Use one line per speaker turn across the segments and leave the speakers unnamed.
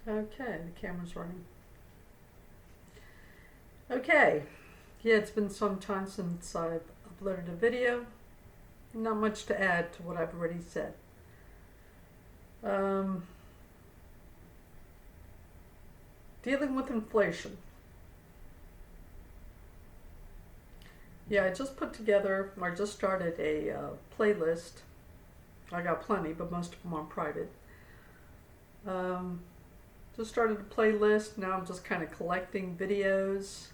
Okay, the camera's running. Okay, yeah, it's been some time since I've uploaded a video. Not much to add to what I've already said. Um, Dealing with inflation. Yeah, I just put together, or just started a playlist. I got plenty, but most of them are private. Um, just started a playlist. Now I'm just kind of collecting videos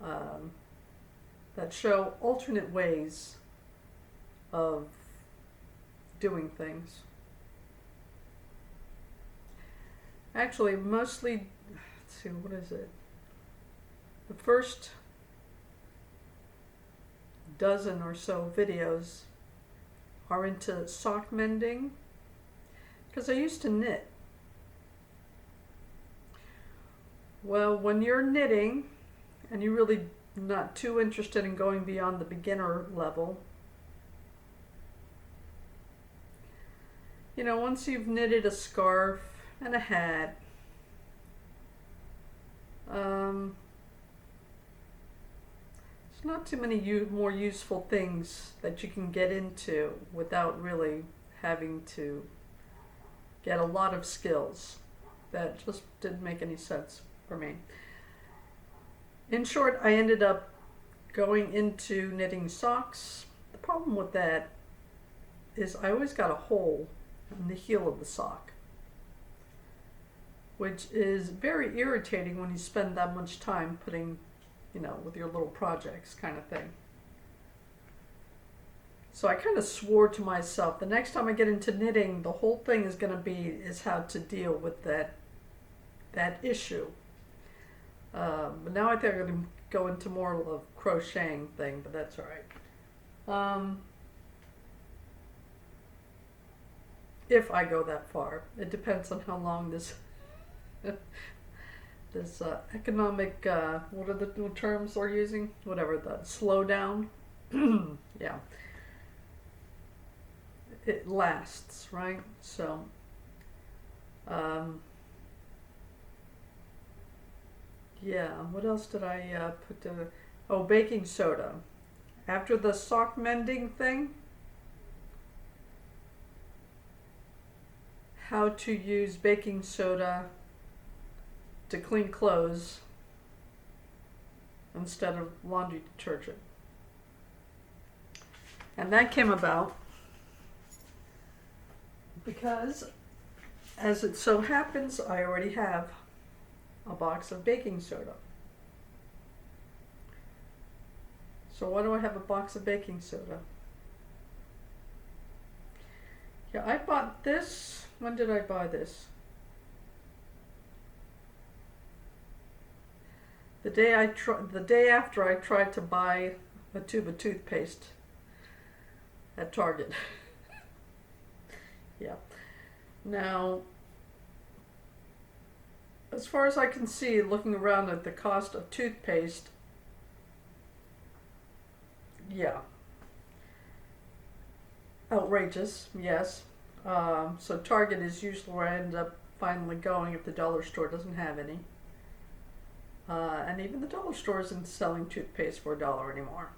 um, that show alternate ways of doing things. Actually, mostly, let's see, what is it? The first dozen or so videos are into sock mending, because I used to knit. Well, when you're knitting and you're really not too interested in going beyond the beginner level, once you've knitted a scarf and a hat, there's not too many more useful things that you can get into without really having to get a lot of skills. That just didn't make any sense for me. In short, I ended up going into knitting socks. The problem with that is I always got a hole in the heel of the sock, which is very irritating when you spend that much time putting, with your little projects kind of thing. So I kind of swore to myself, the next time I get into knitting, the whole thing is how to deal with that issue. But now I think I'm going to go into more of a crocheting thing, but that's all right. If I go that far, it depends on how long this this economic, what are the new terms they're using? Whatever, the slowdown. Yeah. It lasts, right? So, yeah, what else did I put together? Oh, baking soda. After the sock mending thing, how to use baking soda to clean clothes instead of laundry detergent. And that came about because, as it so happens, I already have a box of baking soda. So why do I have a box of baking soda? Yeah, I bought this. When did I buy this? The day after I tried to buy a tube of toothpaste at Target. Yeah. Now, as far as I can see, looking around at the cost of toothpaste, yeah, outrageous, yes. So Target is usually where I end up finally going if the dollar store doesn't have any. And even the dollar store isn't selling toothpaste for $1 anymore.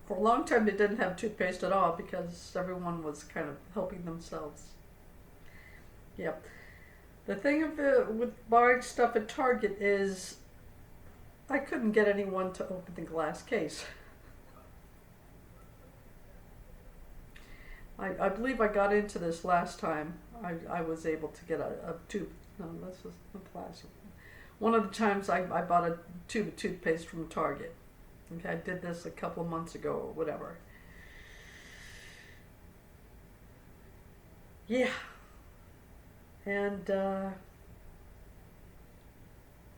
For a long time, they didn't have toothpaste at all because everyone was kind of helping themselves. Yep. The thing with buying stuff at Target is I couldn't get anyone to open the glass case. I believe I got into this last time. I was able to get a tube. No, this was the plastic. One of the times I bought a tube of toothpaste from Target. Okay, I did this a couple of months ago or whatever. Yeah. And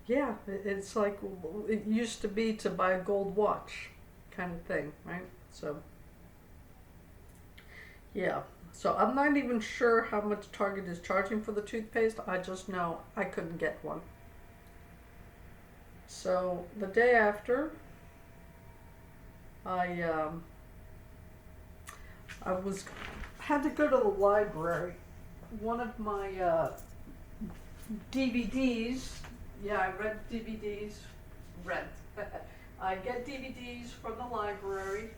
yeah, it's like it used to be to buy a gold watch kind of thing, right? So yeah. So I'm not even sure how much Target is charging for the toothpaste. I just know I couldn't get one. So the day after, I had to go to the library. One of my DVDs. Yeah, I read DVDs. Rent. I get DVDs from the library.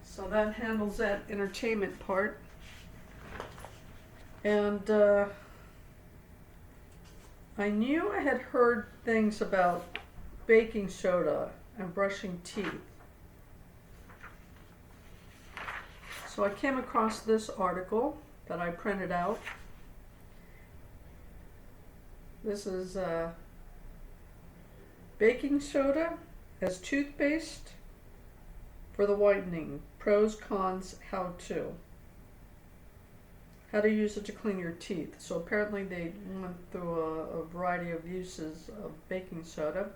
So that handles that entertainment part. And I knew I had heard things about baking soda and brushing teeth. So I came across this article that I printed out. This is baking soda as toothpaste for the whitening. Pros, cons, how to. How to use it to clean your teeth. So apparently they went through a variety of uses of baking soda.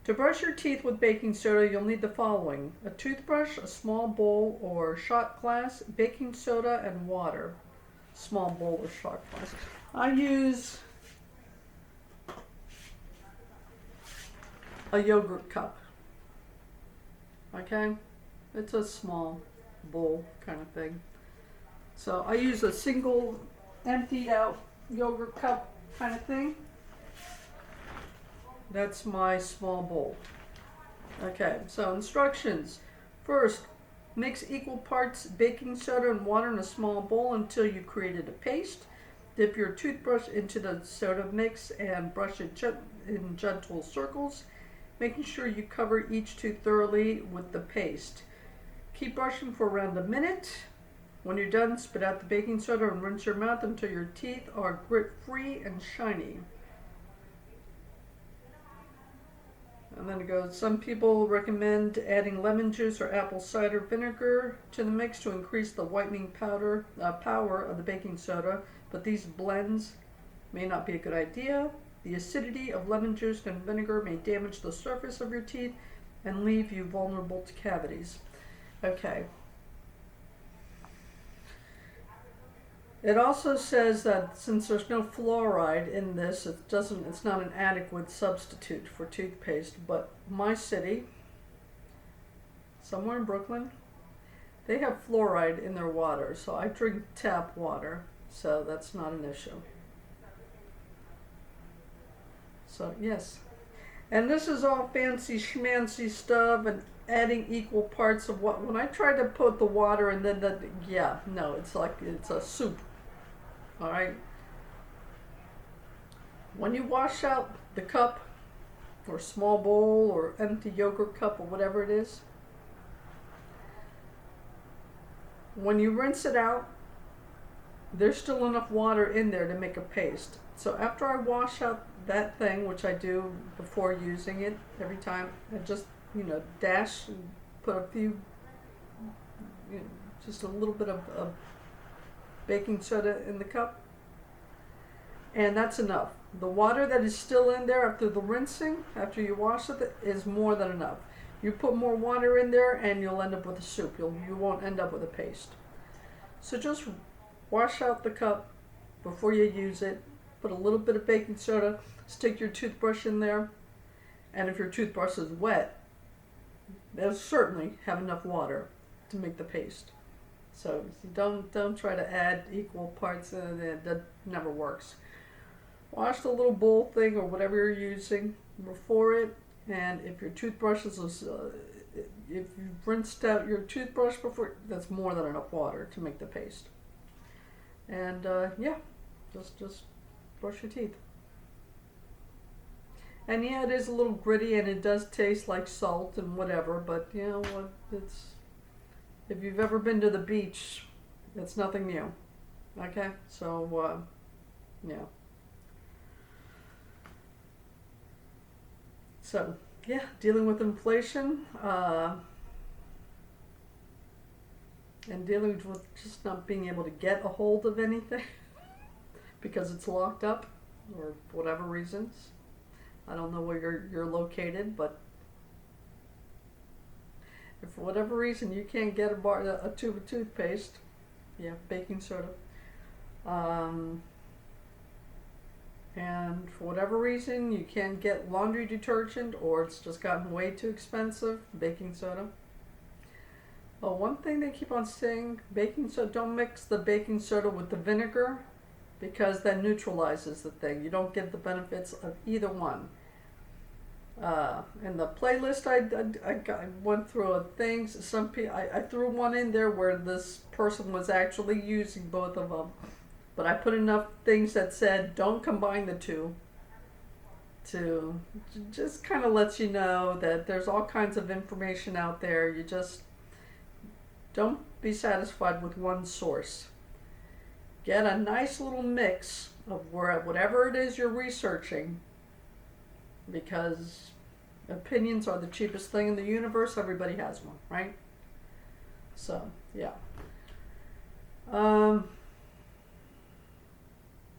To brush your teeth with baking soda, you'll need the following: a toothbrush, a small bowl or shot glass, baking soda, and water. Small bowl or shot glass. I use a yogurt cup. Okay? It's a small bowl kind of thing. So I use a single emptied out yogurt cup kind of thing. That's my small bowl. Okay, so instructions. First, mix equal parts baking soda and water in a small bowl until you created a paste. Dip your toothbrush into the soda mix and brush it in gentle circles, making sure you cover each tooth thoroughly with the paste. Keep brushing for around a minute. When you're done, spit out the baking soda and rinse your mouth until your teeth are grit-free and shiny. And then it goes, some people recommend adding lemon juice or apple cider vinegar to the mix to increase the whitening power of the baking soda, but these blends may not be a good idea. The acidity of lemon juice and vinegar may damage the surface of your teeth and leave you vulnerable to cavities. Okay. It also says that since there's no fluoride in this, it's not an adequate substitute for toothpaste. But my city, somewhere in Brooklyn, they have fluoride in their water, so I drink tap water, so that's not an issue. So yes, and this is all fancy schmancy stuff and adding equal parts of what. When I try to put the water and then it's like it's a soup. All right. When you wash out the cup or small bowl or empty yogurt cup or whatever it is, when you rinse it out, there's still enough water in there to make a paste. So after I wash out that thing, which I do before using it every time, I just, dash and put a few, just a little bit of baking soda in the cup, and that's enough. The water that is still in there after the rinsing, after you wash it, is more than enough. You put more water in there and you'll end up with a soup. You won't end up with a paste. So just wash out the cup before you use it. Put a little bit of baking soda, stick your toothbrush in there, and if your toothbrush is wet, they'll certainly have enough water to make the paste. So don't try to add equal parts. That never works. Wash the little bowl thing or whatever you're using before it, and if your toothbrush is, if you've rinsed out your toothbrush before, that's more than enough water to make the paste. And just brush your teeth. And yeah, it is a little gritty and it does taste like salt and whatever, but you know what? If you've ever been to the beach, it's nothing new. Okay? So, yeah. So, yeah, dealing with inflation, and dealing with just not being able to get a hold of anything because it's locked up or whatever reasons. I don't know where you're located, but if for whatever reason you can't get a tube of toothpaste, baking soda, and for whatever reason you can't get laundry detergent or it's just gotten way too expensive, baking soda. Oh, one thing they keep on saying, baking soda, don't mix the baking soda with the vinegar because that neutralizes the thing. You don't get the benefits of either one. In the playlist, I went through things. I threw one in there where this person was actually using both of them, but I put enough things that said don't combine the two to just kind of lets you know that there's all kinds of information out there. You just don't be satisfied with one source. Get a nice little mix of whatever it is you're researching, because opinions are the cheapest thing in the universe. Everybody has one, right? So, yeah.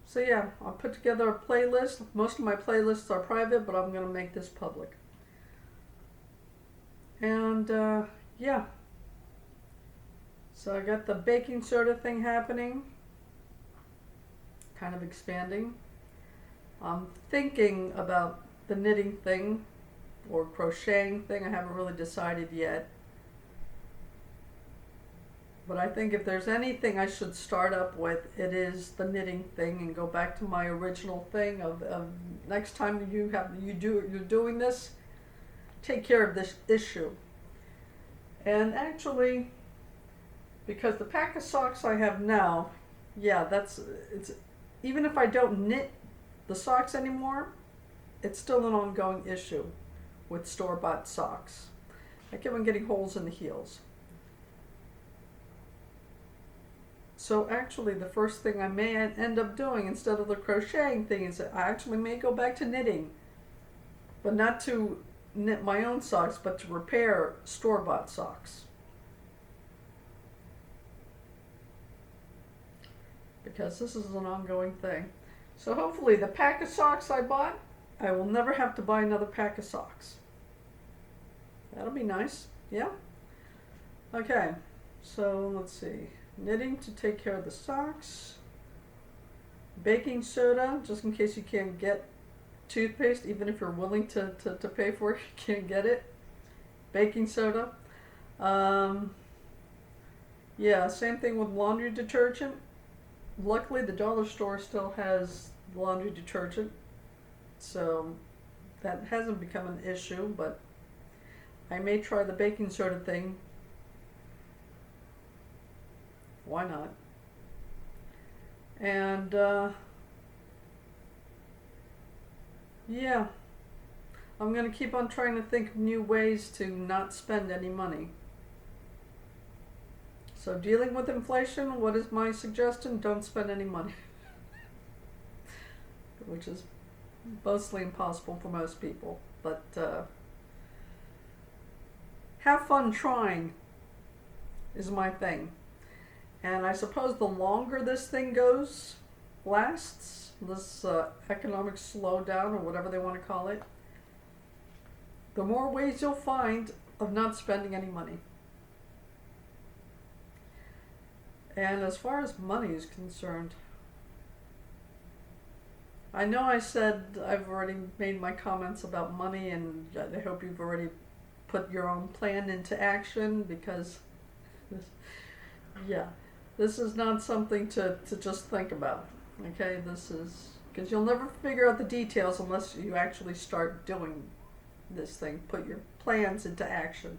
So yeah, I'll put together a playlist. Most of my playlists are private, but I'm going to make this public. And, yeah. So I got the baking soda thing happening. Kind of expanding. I'm thinking about the knitting thing or crocheting thing. I haven't really decided yet. But I think if there's anything I should start up with, it is the knitting thing, and go back to my original thing of next time you're doing this, take care of this issue. And actually, because the pack of socks I have now, yeah, it's even if I don't knit the socks anymore, it's still an ongoing issue with store-bought socks. I keep on getting holes in the heels. So actually, the first thing I may end up doing instead of the crocheting thing is that I actually may go back to knitting, but not to knit my own socks, but to repair store-bought socks. Because this is an ongoing thing. So hopefully the pack of socks I bought, I will never have to buy another pack of socks. That'll be nice, yeah? Okay, so let's see. Knitting to take care of the socks. Baking soda, just in case you can't get toothpaste, even if you're willing to pay for it, you can't get it. Baking soda. Yeah, same thing with laundry detergent. Luckily, the dollar store still has laundry detergent, so that hasn't become an issue, but I may try the baking soda thing. Why not? And, yeah, I'm going to keep on trying to think of new ways to not spend any money. So dealing with inflation, what is my suggestion? Don't spend any money. Which is mostly impossible for most people. But have fun trying is my thing. And I suppose the longer this thing lasts, this economic slowdown or whatever they want to call it, the more ways you'll find of not spending any money. And as far as money is concerned, I know I said I've already made my comments about money, and I hope you've already put your own plan into action, because this is not something to just think about, okay? This is, because you'll never figure out the details unless you actually start doing this thing, put your plans into action.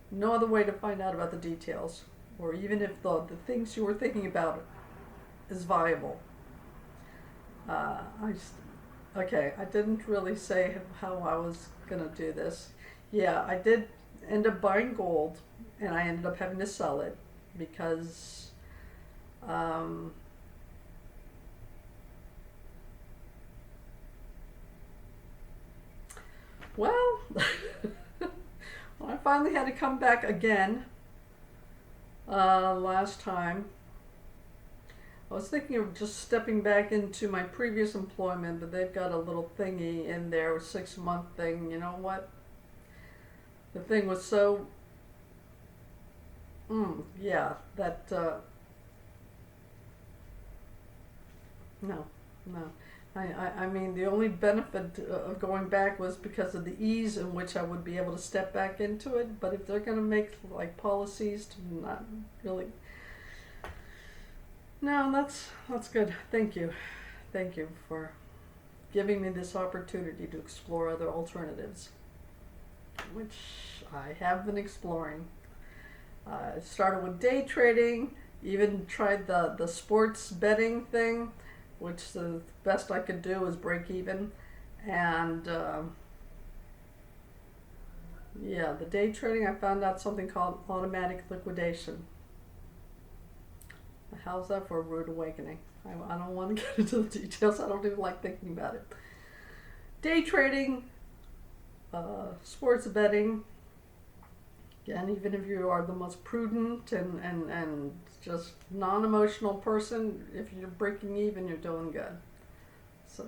No other way to find out about the details, or even if the things you were thinking about is viable. Okay, I didn't really say how I was gonna do this. Yeah, I did end up buying gold, and I ended up having to sell it because well, I finally had to come back again last time. I was thinking of just stepping back into my previous employment, but they've got a little thingy in there, a 6-month thing. You know what? The thing was so, yeah, that, no. I mean, the only benefit of going back was because of the ease in which I would be able to step back into it. But if they're going to make like policies to not really, No, that's good. Thank you. Thank you for giving me this opportunity to explore other alternatives, which I have been exploring. I started with day trading, even tried the sports betting thing, which the best I could do was break even. And yeah, the day trading, I found out something called automatic liquidation. How's that for a rude awakening? I don't want to get into the details. I don't even like thinking about it. Day trading, sports betting, and even if you are the most prudent and just non-emotional person, if you're breaking even, you're doing good. So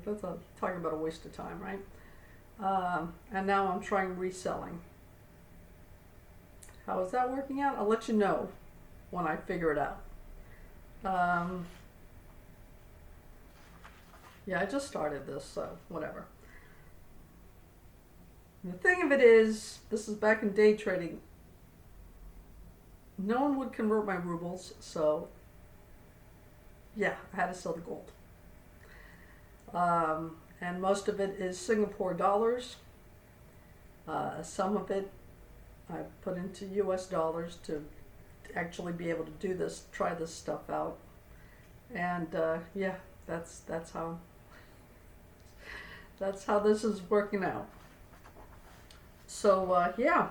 that's talking about a waste of time, right? And now I'm trying reselling. How is that working out? I'll let you know when I figure it out. Yeah, I just started this, so whatever. The thing of it is, this is back in day trading, no one would convert my rubles, so yeah, I had to sell the gold. And most of it is Singapore dollars. Some of it I put into US dollars to actually be able to do this, try this stuff out. And yeah, that's how this is working out. So yeah,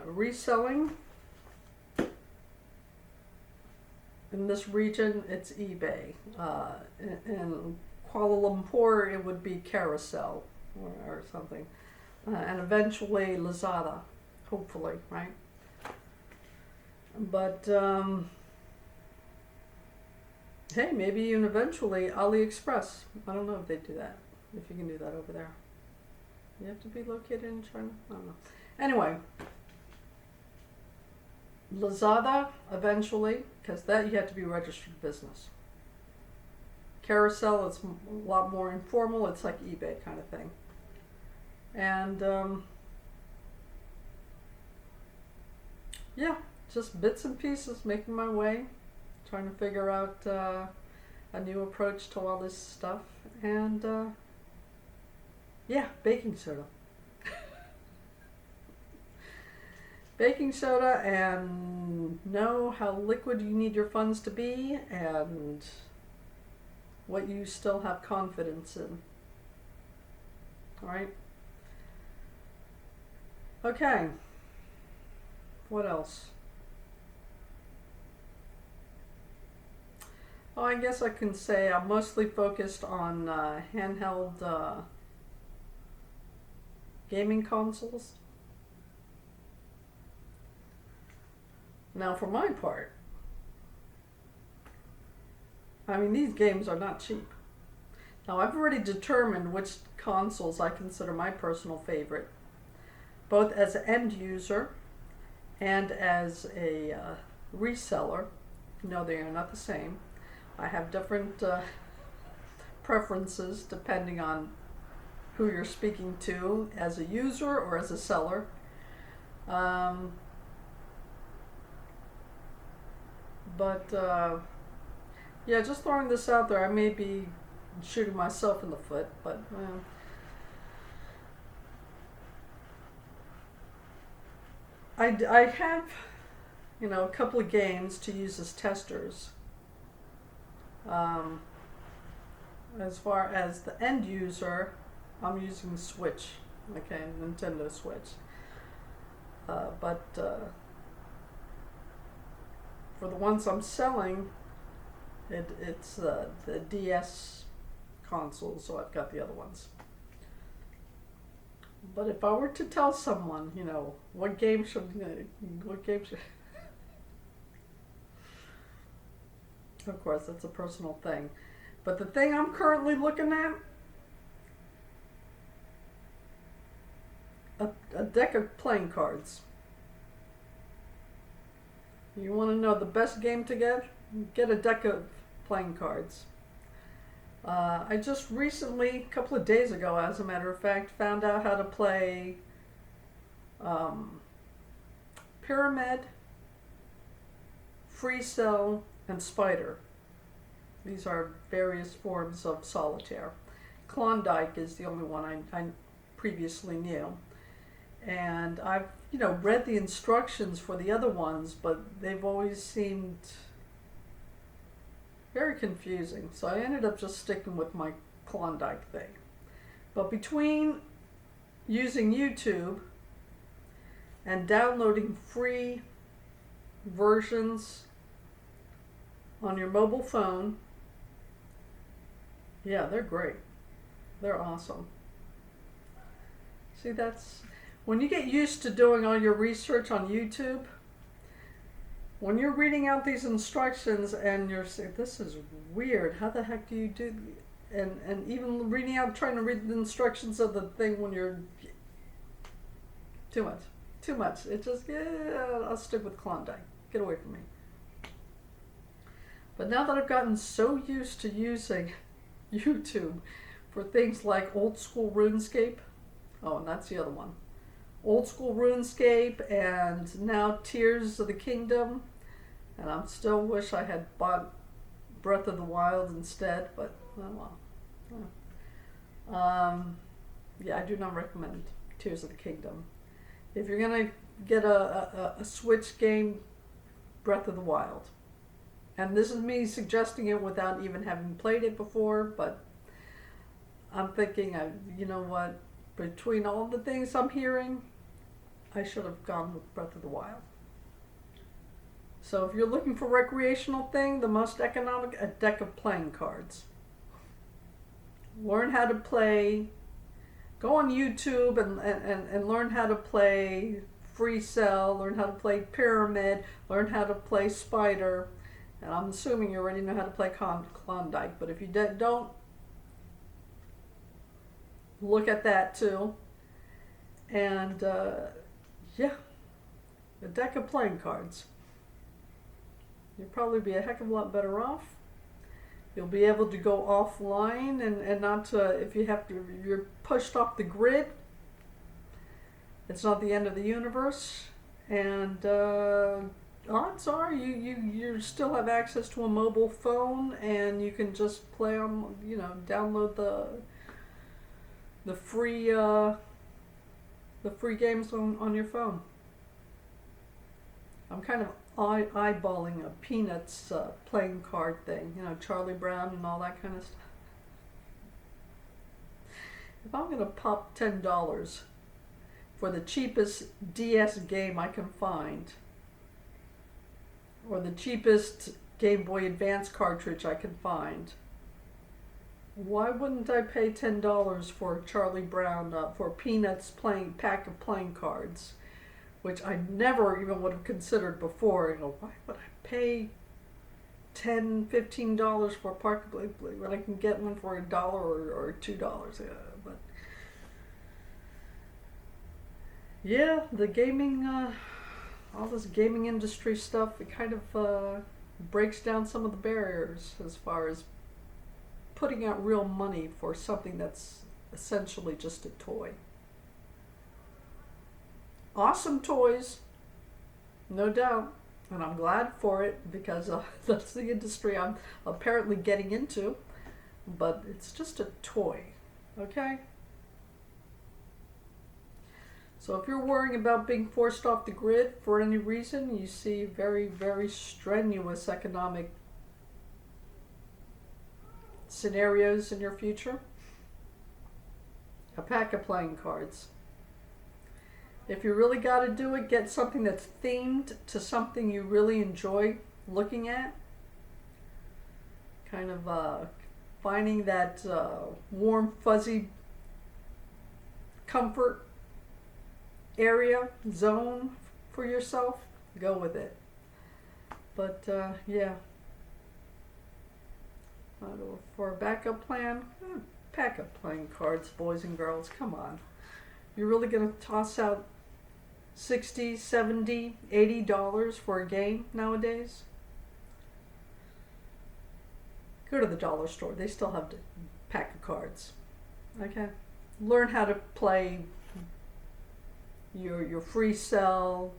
reselling in this region, it's eBay. In Kuala Lumpur, it would be Carousel or something, and eventually Lazada, hopefully, right? But hey, maybe even eventually AliExpress. I don't know if they do that. If you can do that over there. You have to be located in China? I don't know. Anyway, Lazada eventually, because that you have to be registered business. Carousel is a lot more informal. It's like eBay kind of thing. And yeah, just bits and pieces, making my way, trying to figure out a new approach to all this stuff. And yeah, baking soda. Baking soda, and know how liquid you need your funds to be and what you still have confidence in. Alright? Okay. What else? Oh, I guess I can say I'm mostly focused on handheld gaming consoles. Now, for my part, I mean, these games are not cheap. Now, I've already determined which consoles I consider my personal favorite, both as an end user and as a reseller. No, they are not the same. I have different preferences depending on who you're speaking to, as a user or as a seller. But yeah, just throwing this out there, I may be shooting myself in the foot, but I have, a couple of games to use as testers. As far as the end user, I'm using Switch, okay, Nintendo Switch. But for the ones I'm selling, it's the DS console, so I've got the other ones. But if I were to tell someone, what game should of course, that's a personal thing. But the thing I'm currently looking at, a deck of playing cards. You want to know the best game to get? Get a deck of playing cards. I just recently, a couple of days ago, as a matter of fact, found out how to play Pyramid, free cell, and spider. These are various forms of solitaire. Klondike is the only one I previously knew. And I've, read the instructions for the other ones, but they've always seemed very confusing. So I ended up just sticking with my Klondike thing. But between using YouTube and downloading free versions on your mobile phone, yeah, they're great. They're awesome. See, that's when you get used to doing all your research on YouTube, when you're reading out these instructions and you're saying, this is weird, how the heck do you do, and even reading out, trying to read the instructions of the thing when you're, too much. It just, I'll stick with Klondike. Get away from me. But now that I've gotten so used to using YouTube for things like old school RuneScape, oh, and that's the other one. Old school RuneScape and now Tears of the Kingdom, and I still wish I had bought Breath of the Wild instead, but oh well. Yeah, I do not recommend Tears of the Kingdom. If you're gonna get a Switch game, Breath of the Wild. And this is me suggesting it without even having played it before, but I'm thinking, you know what, between all the things I'm hearing, I should have gone with Breath of the Wild. So if you're looking for a recreational thing, the most economic, a deck of playing cards. Learn how to play, go on YouTube and learn how to play Free Cell, learn how to play Pyramid, learn how to play Spider. And I'm assuming you already know how to play Klondike, but if you don't, look at that too. And yeah, a deck of playing cards. You'll probably be a heck of a lot better off. You'll be able to go offline and not if you're pushed off the grid, it's not the end of the universe. And odds are you still have access to a mobile phone, and you can just play on, download the free games on your phone. I'm kind of eyeballing a Peanuts playing card thing, Charlie Brown and all that kind of stuff. If I'm going to pop $10 for the cheapest DS game I can find, or the cheapest Game Boy Advance cartridge I can find, why wouldn't I pay $10 for Charlie Brown, for Peanuts pack of playing cards, which I never even would have considered before. Why would I pay $10, $15 for a pack when I can get one for $1 or $2? But yeah, the gaming, all this gaming industry stuff, it kind of breaks down some of the barriers as far as putting out real money for something that's essentially just a toy. Awesome toys, no doubt, and I'm glad for it because that's the industry I'm apparently getting into, but it's just a toy, okay? So if you're worrying about being forced off the grid for any reason, you see very, very strenuous economic scenarios in your future, a pack of playing cards. If you really got to do it, get something that's themed to something you really enjoy looking at. Kind of finding that warm, fuzzy comfort area, zone for yourself. Go with it. But yeah. For a backup plan, pack of playing cards, boys and girls. Come on. You're really going to toss out $60, $70, $80 for a game nowadays? Go to the dollar store. They still have a pack of cards. Okay? Learn how to play your Free Cell,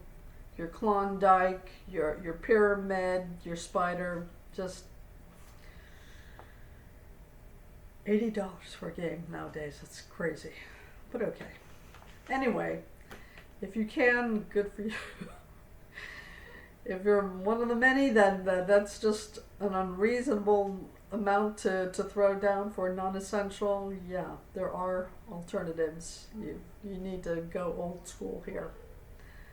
your Klondike, your Pyramid, your Spider, just $80 for a game nowadays. It's crazy, but okay. Anyway, if you can, good for you. If you're one of the many, then that's just an unreasonable amount to throw down for non-essential. Yeah, there are alternatives. You need to go old school here.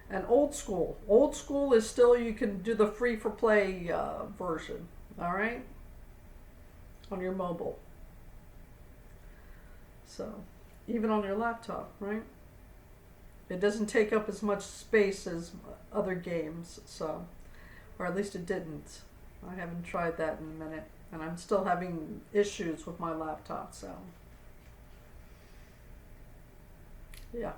And old school is still, you can do the free for play version, all right, on your mobile. So even on your laptop, right? It doesn't take up as much space as other games, so, or at least it didn't. I haven't tried that in a minute, and I'm still having issues with my laptop, so. Yeah.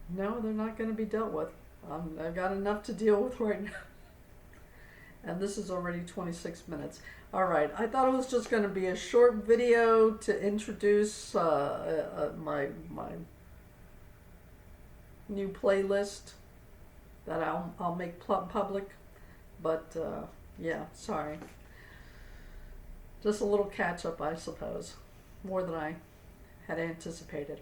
No, they're not going to be dealt with. I've got enough to deal with right now. And this is already 26 minutes. All right, I thought it was just going to be a short video to introduce my new playlist that I'll make public, but yeah, sorry. Just a little catch up, I suppose, more than I had anticipated.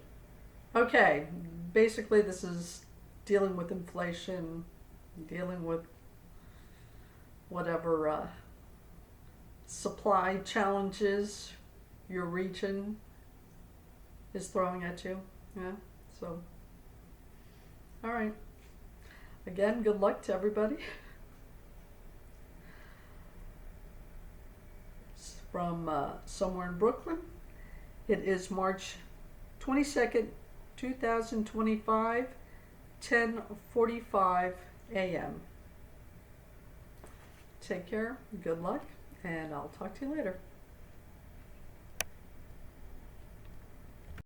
Okay, basically this is dealing with inflation, dealing with whatever supply challenges your region is throwing at you. Yeah, so. All right. Again, good luck to everybody. From somewhere in Brooklyn. It is March 22nd, 2025, 10:45 a.m. Take care, good luck, and I'll talk to you later.